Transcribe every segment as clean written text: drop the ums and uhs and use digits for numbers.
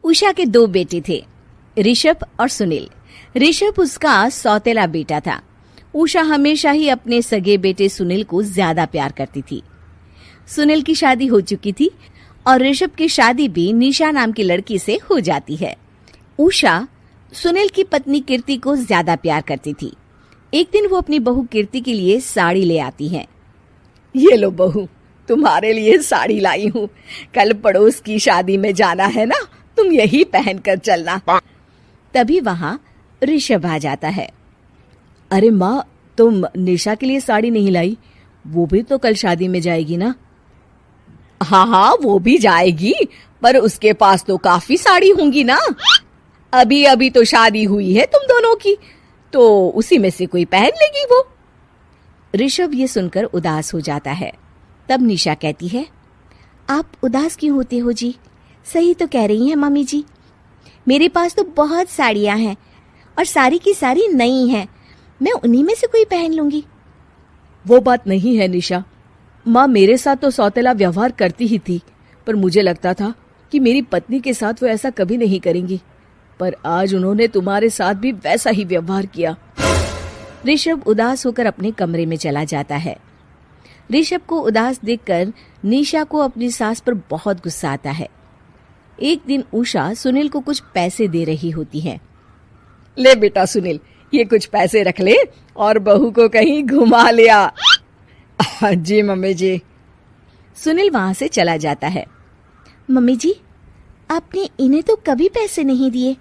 उषा के 2 बेटे थे, ऋषभ और सुनील। ऋषभ उसका सौतेला बेटा था। उषा हमेशा ही अपने सगे बेटे सुनील को ज्यादा प्यार करती थी। सुनील की शादी हो चुकी थी और ऋषभ की शादी भी निशा नाम की लड़की से हो जाती है। उषा सुनील की पत्नी कीर्ति को ज्यादा प्यार करती थी। एक दिन वो अपनी बहू कीर्ति के लिए साड़ी ले आती है। ये लो बहू, तुम्हारे लिए साड़ी लाई हूँ। कल पड़ोस की शादी में जाना है ना, तुम यही पहन कर चलना। तभी वहाँ ऋषभ आ जाता है। अरे माँ, तुम निशा के लिए साड़ी नहीं लाई? वो भी तो कल शादी में जाएगी ना? हाँ, वो भी जाएगी, पर उसके पास तो काफी साड़ी होंगी ना। अभी अभी तो शादी हुई है तुम दोनों की, तो उसी में से कोई पहन लेगी वो। ऋषभ ये सुनकर उदास हो जाता है। तब निशा कहती है, आप उदास क्यों होते हो जी? सही तो कह रही हैं मम्मी जी। मेरे पास तो बहुत साड़ियां हैं और सारी की सारी नई हैं। मैं उन्हीं में से कोई पहन लूंगी। वो बात नहीं है निशा। माँ मेरे साथ तो सौतेला व्यवहार करती ही थी, पर मुझे लगता था कि मेरी पत्नी के साथ वो ऐसा कभी नहीं करेंगी, पर आज उन्होंने तुम्हारे साथ भी वैसा ही व्यवहार किया। ऋषभ उदास होकर अपने कमरे में चला जाता है। ऋषभ को उदास देखकर निशा को अपनी सास पर बहुत गुस्सा आता है। एक दिन उषा सुनील को कुछ पैसे दे रही होती है। ले बेटा सुनील, ये कुछ पैसे रख ले और बहू को कहीं घुमा लिया। जी मम्मी जी। सुनील वहां से चला जाता है। मम्मी जी, आपने इन्हें तो कभी पैसे नहीं दिए।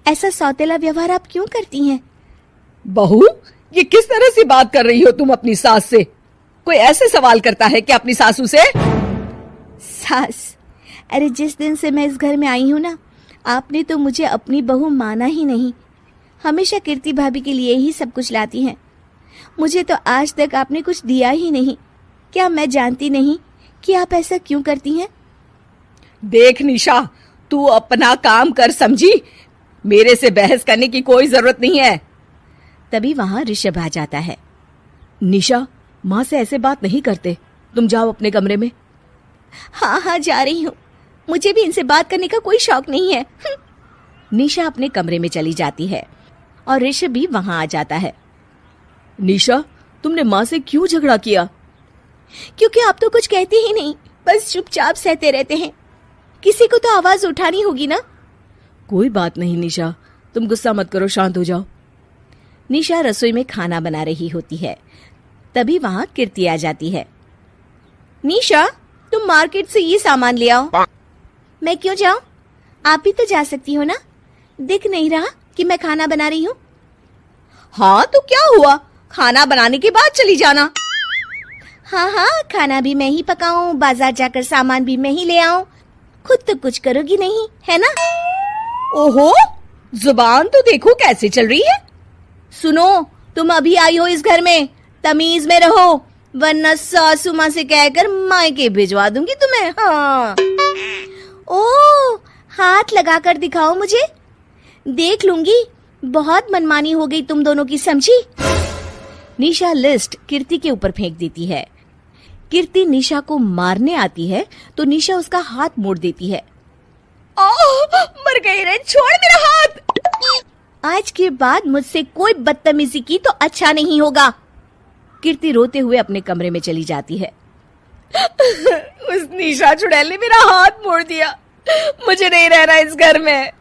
ऐसा सौतेला व्यवहार आप क्यों करती हैं? बहू, ये किस तरह से बात कर रही हो तुम अपनी सास से? कोई ऐसे सवाल करता है क्या अपनी सासू से? सास? अरे जिस दिन से मैं इस घर में आई हूँ ना, आपने तो मुझे अपनी बहू माना ही नहीं। हमेशा कीर्ति भाभी के लिए ही सब कुछ लाती हैं। मुझे तो आज तक आपने कुछ दिया ही नहीं। क्या मैं जानती नहीं कि आप ऐसा क्यों करती हैं? देख निशा, तू अपना काम कर समझी। मेरे से बहस करने की कोई जरूरत नहीं है। तभी वहां ऋषभ आ जाता है। निशा, माँ से ऐसे बात नहीं करते। तुम जाओ अपने कमरे में। हाँ, जा रही हूँ। मुझे भी इनसे बात करने का कोई शौक नहीं है। निशा अपने कमरे में चली जाती है और ऋषभ भी वहां आ जाता है। निशा, तुमने माँ से क्यों झगड़ा किया? क्योंकि आप तो कुछ कहते ही नहीं, बस चुपचाप सहते रहते हैं। किसी को तो आवाज उठानी होगी ना। कोई बात नहीं निशा, तुम गुस्सा मत करो, शांत हो जाओ। निशा रसोई में खाना बना रही होती है। तभी वहां कीर्ति आ जाती है। निशा, तुम मार्केट से ये सामान ले आओ। मैं क्यों जाऊं? आप भी तो जा सकती हो ना। दिख नहीं रहा कि मैं खाना बना रही हूँ? हाँ तो क्या हुआ, खाना बनाने के बाद चली जाना। हाँ, खाना भी मैं ही पकाऊं, बाजार जाकर सामान भी मैं ही ले आऊं। खुद तो कुछ करोगी नहीं, है ना? ओहो, जुबान तो देखो कैसे चल रही है। सुनो, तुम अभी आई हो इस घर में, तमीज में रहो, वरना सासू माँ से कहकर मायके भिजवा दूंगी तुम्हें। हाँ। ओह, हाथ लगाकर दिखाओ मुझे, देख लूंगी। बहुत मनमानी हो गई तुम दोनों की, समझी? निशा लिस्ट कीर्ति के ऊपर फेंक देती है। कीर्ति निशा को मारने आती है तो निशा उसका हाथ मोड़ देती है। मर गई रे, छोड़ मेरा हाथ। आज के बाद मुझसे कोई बदतमीजी की तो अच्छा नहीं होगा। कीर्ति रोते हुए अपने कमरे में चली जाती है। उस निशा चुड़ैल ने मेरा हाथ मोड़ दिया। मुझे नहीं रहना इस घर में।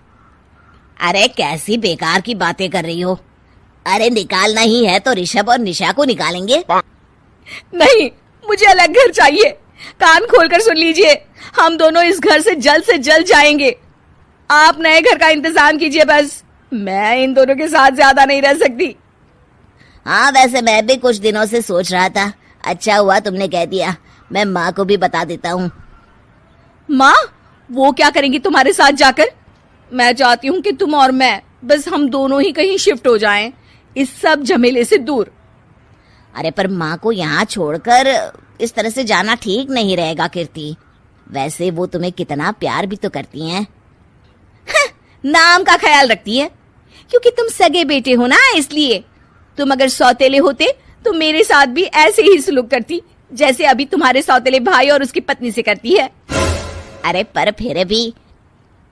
अरे कैसी बेकार की बातें कर रही हो। अरे निकालना ही है तो ऋषभ और निशा को निकालेंगे। नहीं, मुझे अलग घर चाहिए। कान खोलकर सुन लीजिए, हम दोनों इस घर से जल्द जाएंगे। आप नए घर का इंतजाम कीजिए बस। मैं इन दोनों के साथ ज्यादा नहीं रह सकती। हाँ, वैसे मैं भी कुछ दिनों से सोच रहा था। अच्छा हुआ तुमने कह दिया, मैं माँ को भी बता देता हूँ। माँ, वो क्या करेंगी तुम्हारे साथ जाकर? मैं चाहती हूँ कि तुम और मैं, बस हम दोनों ही कहीं शिफ्ट हो जाएं, इस सब झमेले से दूर। अरे पर माँ को यहाँ छोड़कर इस तरह से जाना ठीक नहीं रहेगा कीर्ति। वैसे वो तुम्हें कितना प्यार भी तो करती हैं। नाम का ख्याल रखती है, क्योंकि तुम सगे बेटे हो ना, इसलिए। तुम अगर सौतेले होते तो मेरे साथ भी ऐसे ही सलूक करती जैसे अभी तुम्हारे सौतेले भाई और उसकी पत्नी से करती है। अरे पर फिर भी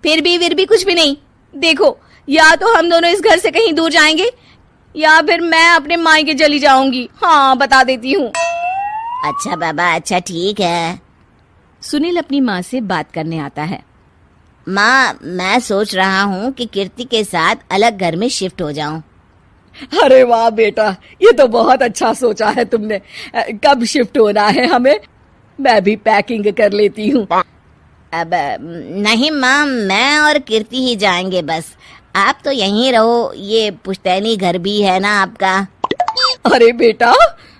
फिर भी कुछ भी नहीं। देखो, या तो हम दोनों इस घर से कहीं दूर जाएंगे या फिर मैं अपने मायके चली जाऊंगी। हाँ, बता देती हूँ। अच्छा बाबा, अच्छा ठीक है। सुनील अपनी माँ से बात करने आता है। माँ, मैं सोच रहा हूँ कि कीर्ति के साथ अलग घर में शिफ्ट हो जाऊं। अरे वाह बेटा, ये तो बहुत अच्छा सोचा है तुमने। कब शिफ्ट होना है हमें? मैं भी पैकिंग कर लेती हूँ। अब नहीं माँ, मैं और कीर्ति ही जाएंगे बस। आप तो यहीं रहो, ये पुश्तैनी घर भी है ना आपका। अरे बेटा,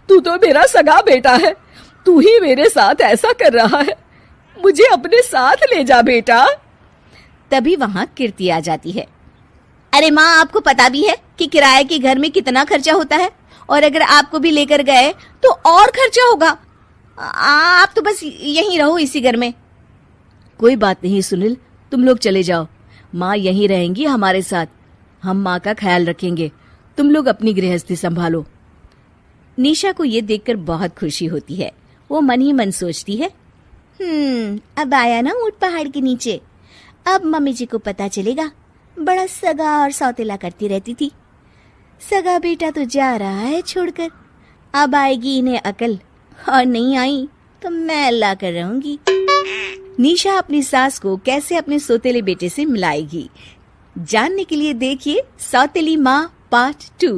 तू तो मेरा सगा बेटा है, तू ही मेरे साथ ऐसा कर रहा है। मुझे अपने साथ ले जा बेटा। तभी वहां कीर्ति आ जाती है। अरे माँ, आपको पता भी है कि किराए के घर में कितना खर्चा होता है, और अगर आपको भी लेकर गए तो और खर्चा होगा। आप तो बस यहीं रहो इसी घर में। कोई बात नहीं सुनील, तुम लोग चले जाओ। माँ यहीं रहेंगी हमारे साथ। हम माँ का ख्याल रखेंगे। तुम लोग अपनी गृहस्थी संभालो। निशा को ये देखकर बहुत खुशी होती है। वो मन ही मन सोचती है, अब आया ना ऊंट पहाड़ के नीचे। अब मम्मी जी को पता चलेगा, बड़ा सगा और सौतेला करती रहती थी। सगा बेटा तो जा रहा है छोड़कर, अब आएगी इन्हें अकल, और नहीं आई तो मैं अल्लाह कर रहूंगी। निशा अपनी सास को कैसे अपने सौतेले बेटे से मिलाएगी, जानने के लिए देखिए सौतेली माँ पार्ट 2।